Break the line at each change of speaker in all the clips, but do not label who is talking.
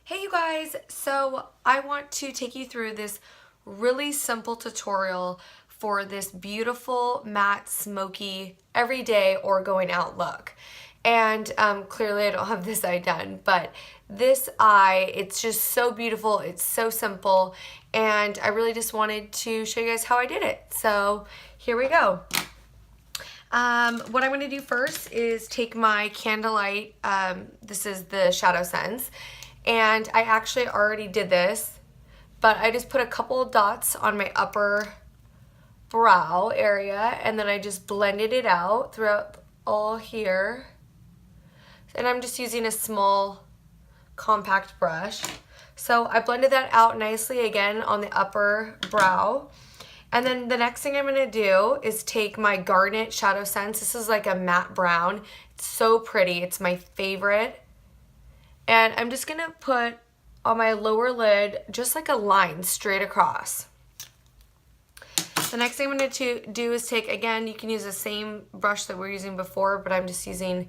Hey you guys, so I want to take you through this really simple tutorial for this beautiful matte smoky everyday or going out look. And clearly I don't have this eye done, but this eye, it's just so beautiful, it's so simple, and I really just wanted to show you guys how I did it. So here we go. What I'm going to do first is take my Candlelight, this is the ShadowSense, and I actually already did this, but I just put a couple of dots on my upper brow area, and then I just blended it out throughout all here. And I'm just using a small compact brush. So I blended that out nicely again on the upper brow. And then the next thing I'm going to do is take my Garnet ShadowSense. This is like a matte brown. It's so pretty. It's my favorite. And I'm just going to put on my lower lid just like a line straight across. The next thing I'm going to do is take, again, you can use the same brush that we were using before, but I'm just using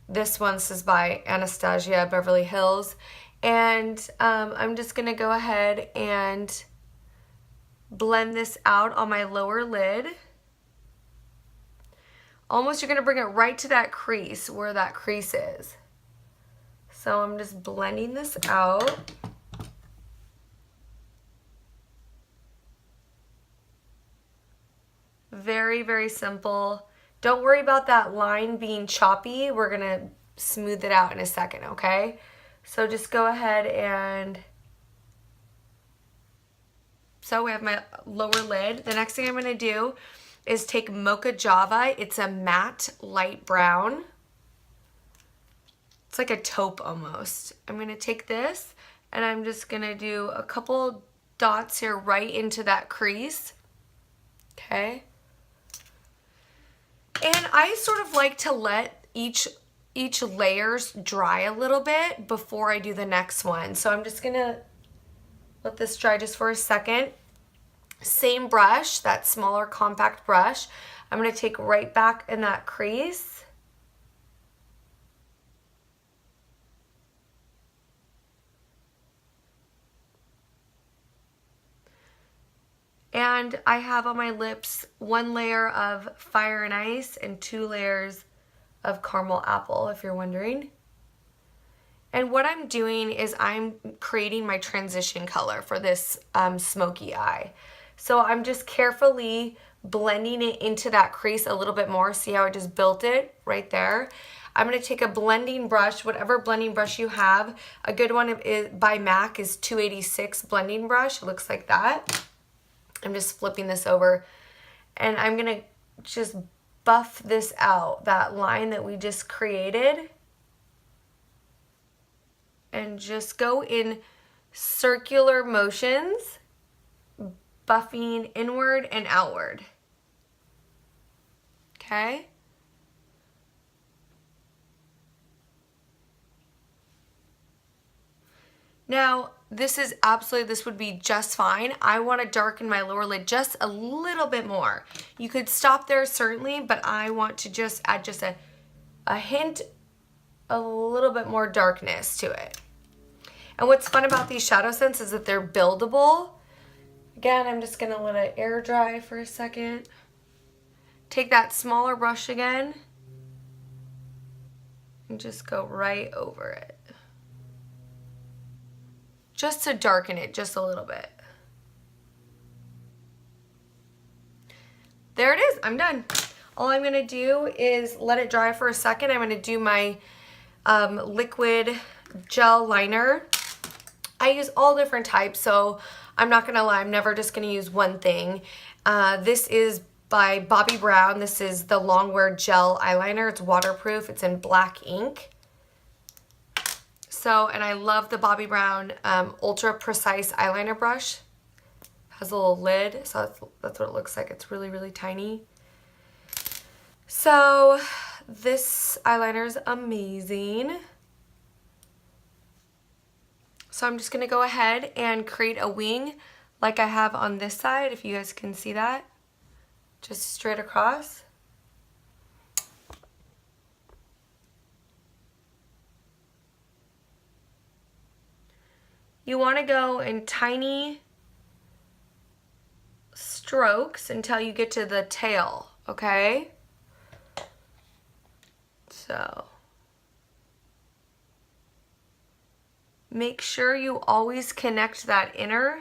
this one. This is by Anastasia Beverly Hills. And I'm just going to go ahead and blend this out on my lower lid. Almost you're going to bring it right to that crease, where that crease is. So I'm just blending this out. Very, very simple. Don't worry about that line being choppy. We're going to smooth it out in a second, okay? So just go ahead and... So we have my lower lid. The next thing I'm going to do is take Moca Java. It's a matte light brown. It's like a taupe almost. I'm going to take this and I'm just going to do a couple dots here right into that crease. Okay. And I sort of like to let each layers dry a little bit before I do the next one. So I'm just going to let this dry just for a second. Same brush, that smaller compact brush, I'm going to take right back in that crease. And I have on my lips 1 layer of Fire and Ice and 2 layers of Caramel Apple, if you're wondering. And what I'm doing is I'm creating my transition color for this smoky eye. So I'm just carefully blending it into that crease a little bit more. See how I just built it right there? I'm going to take a blending brush, whatever blending brush you have. A good one is by MAC is 286 blending brush. It looks like that. I'm just flipping this over. And I'm going to just buff this out, that line that we just created. And just go in circular motions, buffing inward and outward. Okay? Now, this would be just fine. I want to darken my lower lid just a little bit more. You could stop there certainly, but I want to just add just a hint, a little bit more darkness to it. And what's fun about these ShadowSense is that they're buildable. Again, I'm just going to let it air dry for a second. Take that smaller brush again and just go right over it. Just to darken it just a little bit. There it is. I'm done. All I'm going to do is let it dry for a second. I'm going to do my liquid gel liner. I use all different types, so I'm not going to lie. I'm never just going to use one thing. This is by Bobbi Brown. This is the Longwear Gel Eyeliner. It's waterproof. It's in black ink. So, and I love the Bobbi Brown Ultra Precise Eyeliner brush. Has a little lid, so that's what it looks like. It's really, really tiny. So, this eyeliner is amazing. So I'm just going to go ahead and create a wing like I have on this side, if you guys can see that. Just straight across. You want to go in tiny strokes until you get to the tail, okay? So make sure you always connect that inner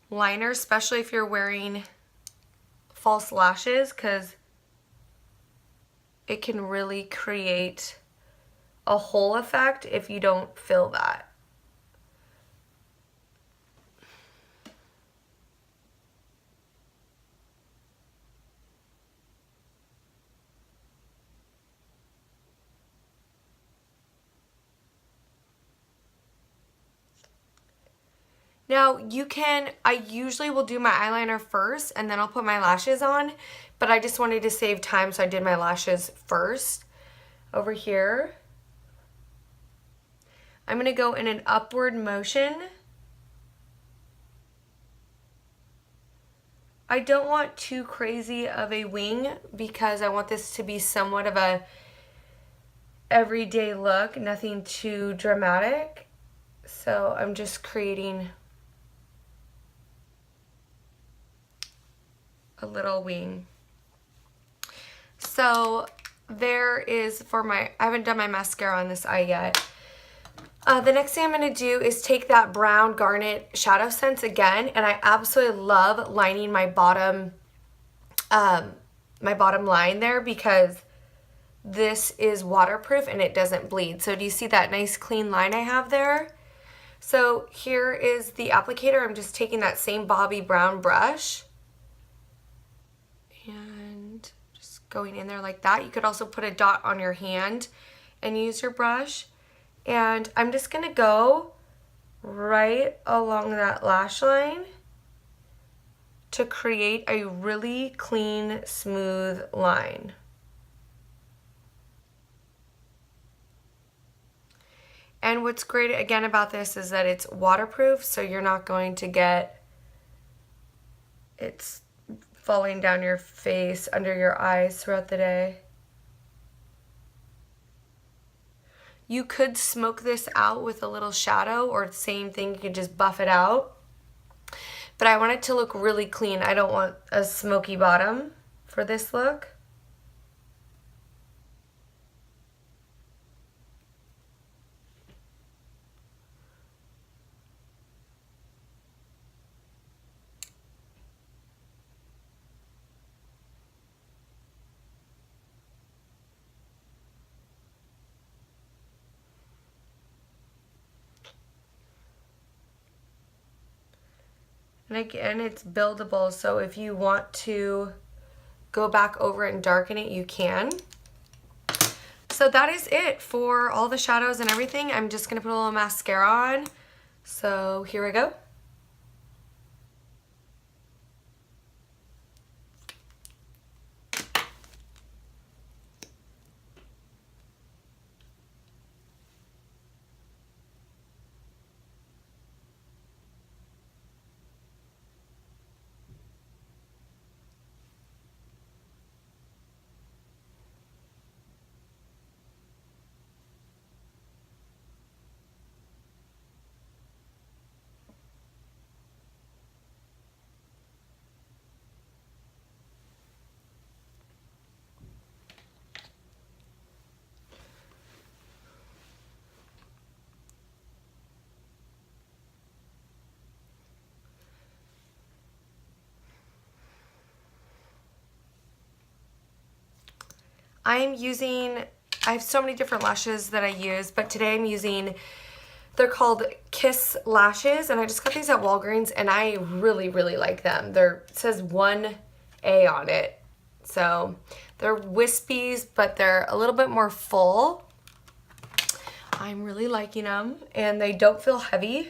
liner, especially if you're wearing false lashes, because it can really create a hole effect if you don't fill that. Now I usually will do my eyeliner first and then I'll put my lashes on, but I just wanted to save time, so I did my lashes first. Over here, I'm going to go in an upward motion. I don't want too crazy of a wing because I want this to be somewhat of a everyday look, nothing too dramatic. So I'm just creating a little wing. So there is for my, I haven't done my mascara on this eye yet. The next thing I'm going to do is take that brown Garnet ShadowSense again, and I absolutely love lining my bottom line there because this is waterproof and it doesn't bleed. So do you see that nice clean line I have there? So here is the applicator. I'm just taking that same Bobbi Brown brush and just going in there like that. You could also put a dot on your hand and use your brush. And I'm just going to go right along that lash line to create a really clean, smooth line. And what's great again about this is that it's waterproof, so you're not going to get it's falling down your face, under your eyes throughout the day. You could smoke this out with a little shadow, or the same thing, you could just buff it out. But I want it to look really clean. I don't want a smoky bottom for this look. And again, it's buildable, so if you want to go back over and darken it, you can. So that is it for all the shadows and everything. I'm just going to put a little mascara on. So here we go. I have so many different lashes that I use, but today I'm using, they're called Kiss lashes, and I just got these at Walgreens, and I really, really like them. It says 1A on it. So they're wispies, but they're a little bit more full. I'm really liking them, and they don't feel heavy.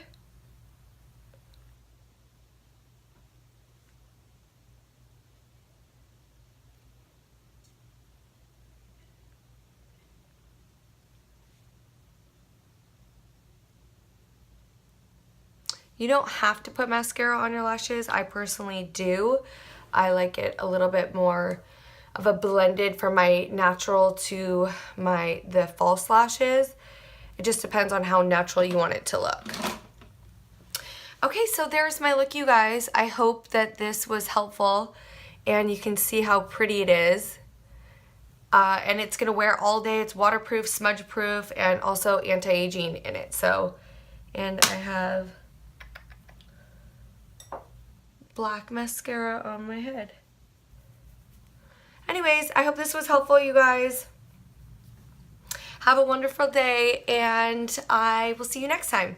You don't have to put mascara on your lashes. I personally do. I like it a little bit more of a blended from my natural to the false lashes. It just depends on how natural you want it to look. Okay, so there's my look, you guys. I hope that this was helpful and you can see how pretty it is. And it's gonna wear all day. It's waterproof, smudge proof, and also anti-aging in it. So, and I have black mascara on my head. Anyways, I hope this was helpful, you guys. Have a wonderful day, and I will see you next time.